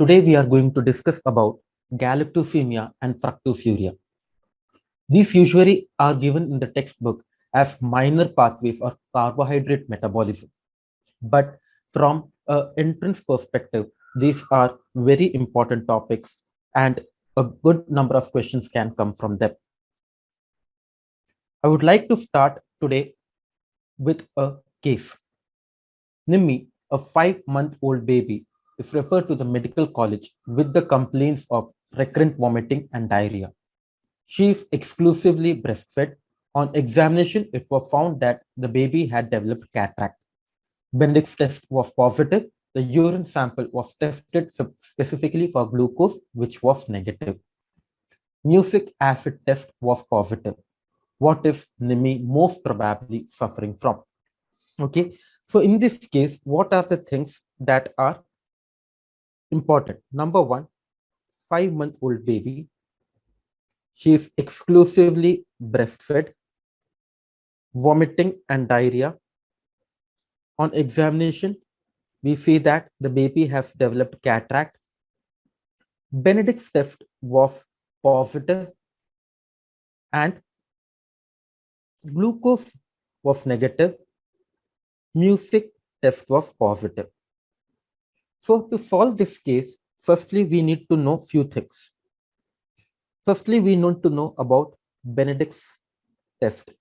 Today we are going to discuss about Galactosemia and Fructosuria. These usually are given in the textbook as minor pathways of carbohydrate metabolism. But from an entrance perspective, these are very important topics and a good number of questions can come from them. I would like to start today with a case. Nimmi, a 5-month-old baby, is referred to the medical college with the complaints of recurrent vomiting and diarrhea. She is exclusively breastfed. On examination, it was found that the baby had developed cataract. Bendix test was positive. The urine sample was tested specifically for glucose, which was negative. Mucic acid test was positive. What is Nimi most probably suffering from? Okay, so in this case, what are the things that are important? Number one, 5-month-old baby. She is exclusively breastfed, vomiting and diarrhea. On examination, we see that the baby has developed cataract. Benedict's test was positive and glucose was negative. Mucic test was positive. So to solve this case, firstly, we need to know few things. Firstly, we need to know about Benedict's test.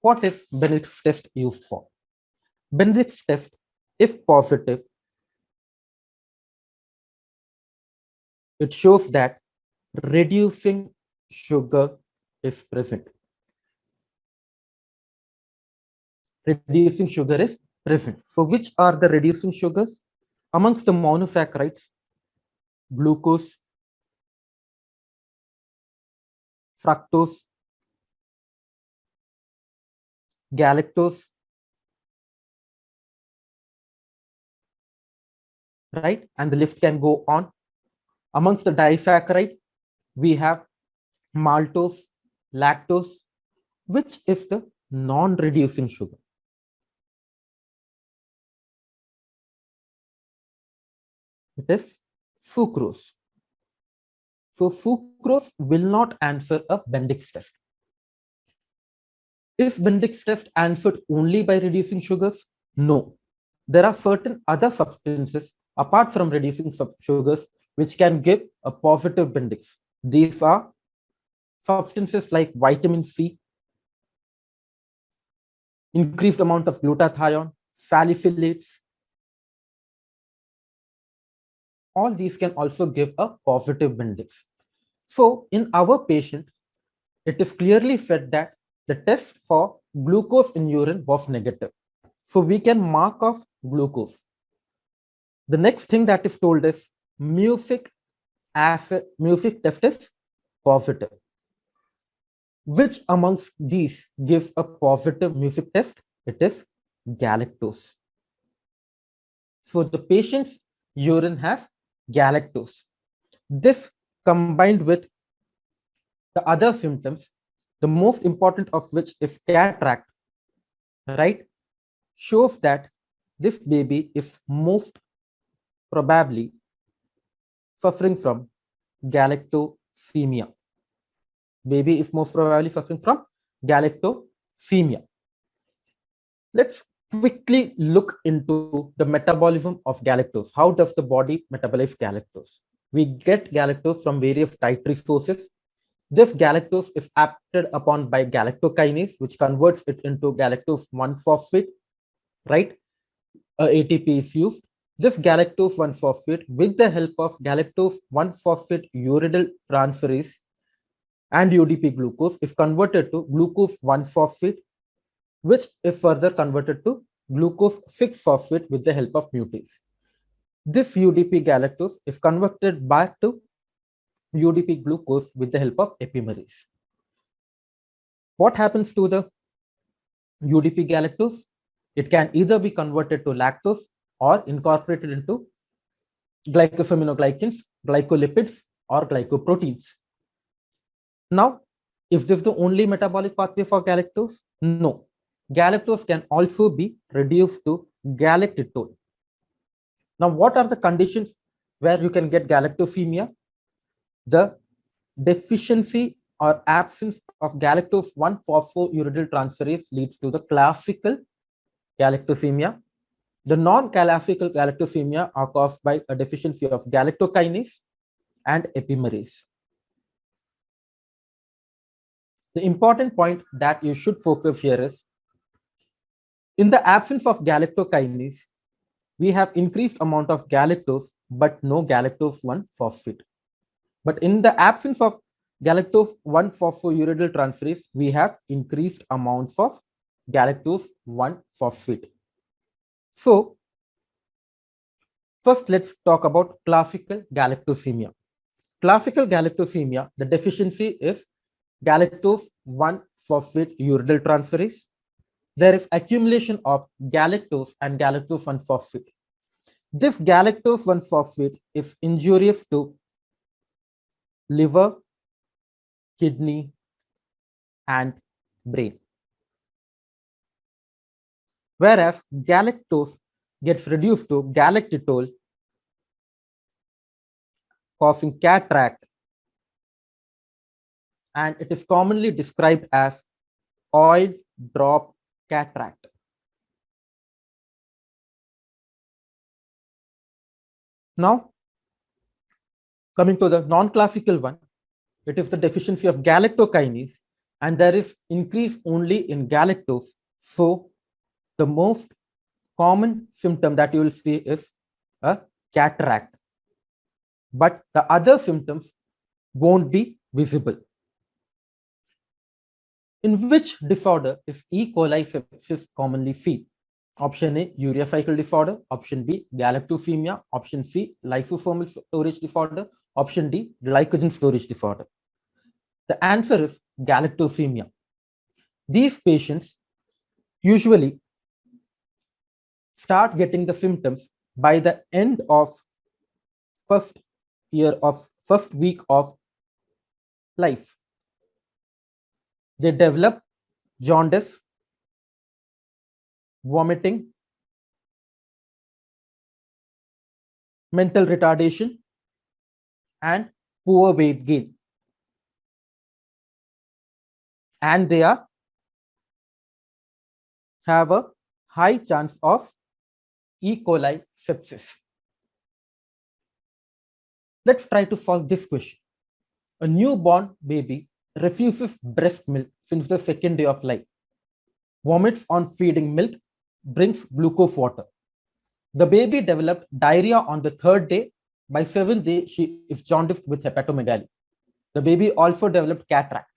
What is Benedict's test used for? Benedict's test, if positive, it shows that reducing sugar is present. Reducing sugar is present. So which are the reducing sugars? Amongst the monosaccharides, glucose, fructose, galactose, right? And the list can go on. Amongst the disaccharide, we have maltose, lactose, which is the non-reducing sugar. It is sucrose. So sucrose will not answer a Bendix test. Is Bendix test answered only by reducing sugars? No. There are certain other substances apart from reducing sugars which can give a positive Bendix. These are substances like vitamin C, increased amount of glutathione, salicylates. All these can also give a positive Bendix. So in our patient, it is clearly said that the test for glucose in urine was negative. So we can mark off glucose. The next thing that is told is mucic test is positive. Which amongst these gives a positive mucic test? It is galactose. So the patient's urine has galactose. This combined with the other symptoms, the most important of which is cataract, right, shows that this baby is most probably suffering from galactosemia. Baby is most probably suffering from galactosemia. Let's quickly look into the metabolism of galactose. How does the body metabolize galactose? We get galactose from various dietary sources. This galactose is acted upon by galactokinase, which converts it into galactose 1-phosphate, right? ATP is used. This galactose 1-phosphate, with the help of galactose 1-phosphate uridyl transferase and UDP glucose, is converted to glucose 1-phosphate, which is further converted to glucose 6-phosphate with the help of mutase. This UDP galactose is converted back to UDP glucose with the help of epimerase. What happens to the UDP galactose? It can either be converted to lactose or incorporated into glycosaminoglycans, glycolipids, or glycoproteins. Now, is this the only metabolic pathway for galactose? No. Galactose can also be reduced to galactitol. Now, what are the conditions where you can get galactosemia? The deficiency or absence of galactose 1-phosphoruridyl transferase leads to the classical galactosemia. The non-classical galactosemia are caused by a deficiency of galactokinase and epimerase. The important point that you should focus here is, in the absence of galactokinase, we have increased amount of galactose, but no galactose 1-phosphate. But in the absence of galactose 1-phosphoruridyl transferase, we have increased amounts of galactose 1-phosphate. So, first let's talk about classical galactosemia. Classical galactosemia, the deficiency is galactose 1-phosphate uridyl transferase. There is accumulation of galactose and galactose 1-phosphate. This galactose 1-phosphate is injurious to liver, kidney, and brain. Whereas galactose gets reduced to galactitol, causing cataract, and it is commonly described as oil drop cataract. Now, coming to the non-classical one, it is the deficiency of galactokinase, and there is increase only in galactose. So, the most common symptom that you will see is a cataract, but the other symptoms won't be visible. In which disorder is E. coli sepsis commonly seen? Option A, urea cycle disorder. Option B, galactosemia. Option C, lysosomal storage disorder. Option D, glycogen storage disorder. The answer is galactosemia. These patients usually start getting the symptoms by the end of first week of life. They develop jaundice, vomiting, mental retardation, and poor weight gain. And they have a high chance of E. coli sepsis. Let's try to solve this question. A newborn baby refuses breast milk since the second day of life, vomits on feeding milk, drinks glucose water. The baby developed diarrhea on the third day. By 7th day, she is jaundiced with hepatomegaly. The baby also developed cataract.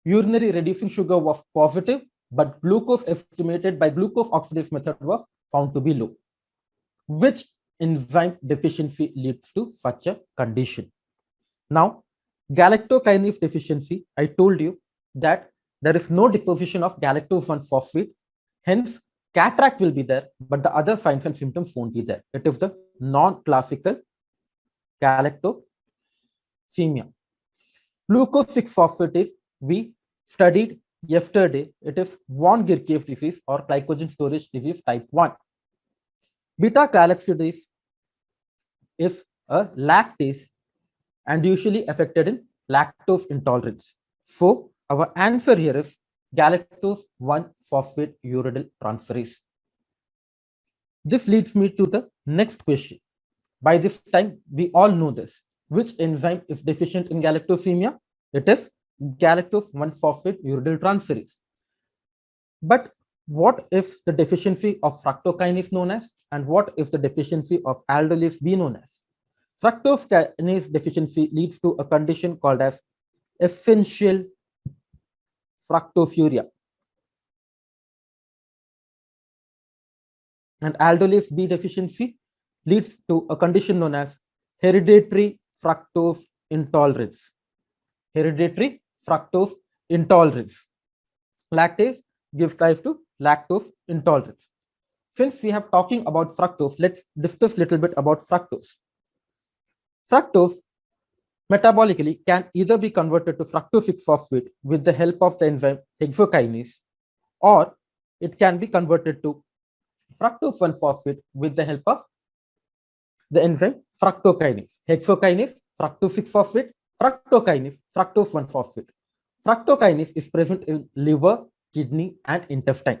Urinary reducing sugar was positive, but glucose estimated by glucose oxidase method was found to be low. Which enzyme deficiency leads to such a condition? Now, galactokinase deficiency, I told you that there is no deposition of galactose 1-phosphate. Hence, cataract will be there, but the other signs and symptoms won't be there. It is the non-classical galactosemia. Glucose 6-phosphatase, we studied yesterday. It is von Gierke's disease or glycogen storage disease type 1. Beta-galactosidase is a lactase and usually affected in lactose intolerance. So, our answer here is galactose 1-phosphate uridyl transferase. This leads me to the next question. By this time, we all know this. Which enzyme is deficient in galactosemia? It is galactose 1-phosphate uridyl transferase. But what is the deficiency of fructokinase known as, and what is the deficiency of aldolase B known as? Fructokinase deficiency leads to a condition called as essential fructosuria. And aldolase B deficiency leads to a condition known as hereditary fructose intolerance. Hereditary fructose intolerance. Lactase gives rise to lactose intolerance. Since we have talking about fructose, let's discuss a little bit about fructose. Fructose metabolically can either be converted to fructose 6-phosphate with the help of the enzyme hexokinase, or it can be converted to fructose 1-phosphate with the help of the enzyme fructokinase, hexokinase, fructose-6-phosphate, fructokinase, fructose 1-phosphate. Fructokinase is present in liver, kidney, and intestine.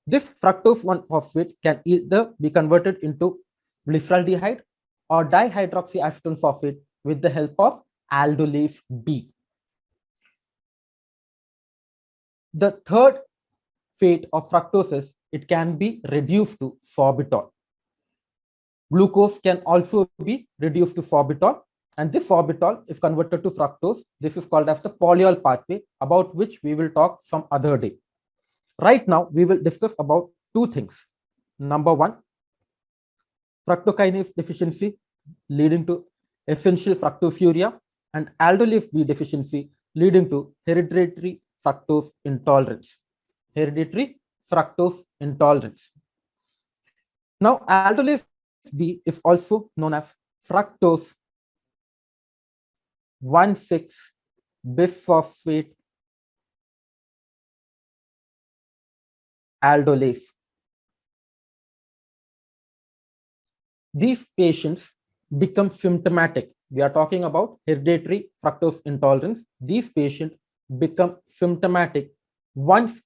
This fructose 1-phosphate can either be converted into glyceraldehyde or dihydroxyacetone phosphate with the help of aldolase B. The third fate of fructose is it can be reduced to sorbitol. Glucose can also be reduced to sorbitol, and this sorbitol is converted to fructose. This is called as the polyol pathway, about which we will talk some other day. Right now, we will discuss about two things. Number one, fructokinase deficiency leading to essential fructosuria, and aldolase B deficiency leading to hereditary fructose intolerance. Hereditary fructose intolerance. Now, aldolase B is also known as fructose 1,6-bisphosphate aldolase. These patients become symptomatic. We are talking about hereditary fructose intolerance. These patients become symptomatic once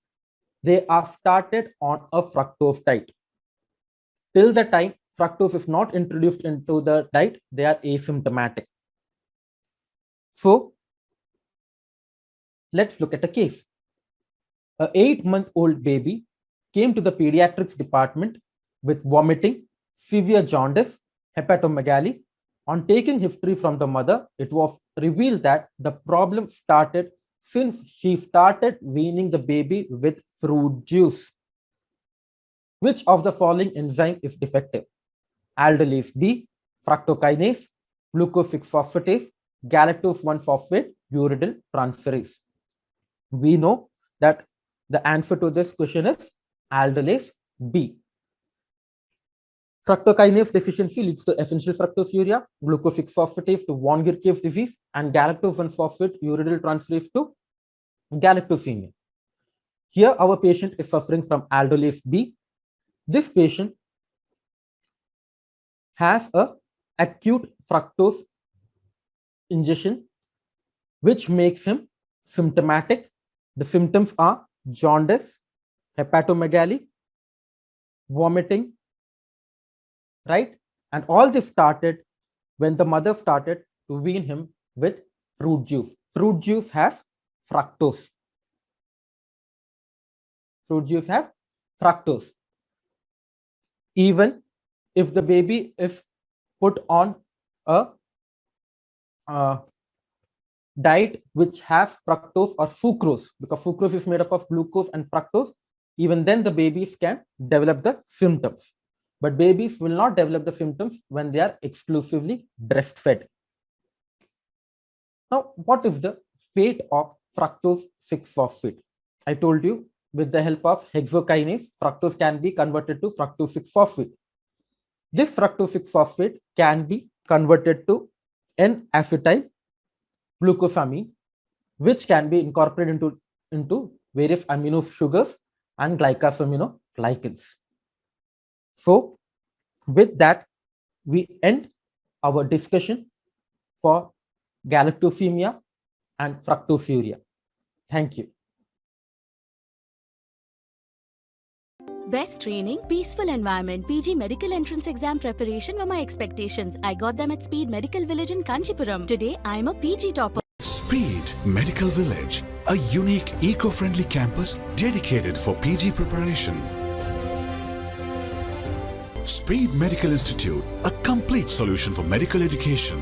they are started on a fructose diet. Till the time fructose is not introduced into the diet, they are asymptomatic. So let's look at a case. An 8-month-old baby came to the pediatrics department with vomiting, severe jaundice, hepatomegaly. On taking history from the mother, it was revealed that the problem started since she started weaning the baby with fruit juice. Which of the following enzyme is defective? Aldolase B, fructokinase, glucose 6-phosphatase, galactose 1-phosphate, uridyl transferase. We know that the answer to this question is aldolase B. Fructokinase deficiency leads to essential fructosuria, glucose 6-phosphatase to von Gierke's disease, and galactose 1-phosphate uridyl transferase to galactosemia. Here, our patient is suffering from aldolase B. This patient has a acute fructose ingestion, which makes him symptomatic. The symptoms are jaundice, hepatomegaly, vomiting, right? And all this started when the mother started to wean him with fruit juice. Fruit juice has fructose. Fruit juice has fructose. Even if the baby is put on a diet which has fructose or sucrose, because sucrose is made up of glucose and fructose, even then the babies can develop the symptoms. But babies will not develop the symptoms when they are exclusively breastfed. Now, what is the fate of fructose 6-phosphate? I told you with the help of hexokinase, fructose can be converted to fructose 6-phosphate. This fructose 6-phosphate can be converted to N-acetyl glucosamine, which can be incorporated into various amino sugars and glycosaminoglycans. So with that, we end our discussion for galactosemia and fructosuria. Thank you. Best training, peaceful environment, PG medical entrance exam preparation were my expectations. I got them at Speed Medical Village in Kanchipuram. Today, I am a PG topper. Speed Medical Village, a unique eco-friendly campus dedicated for PG preparation. Speed Medical Institute, a complete solution for medical education.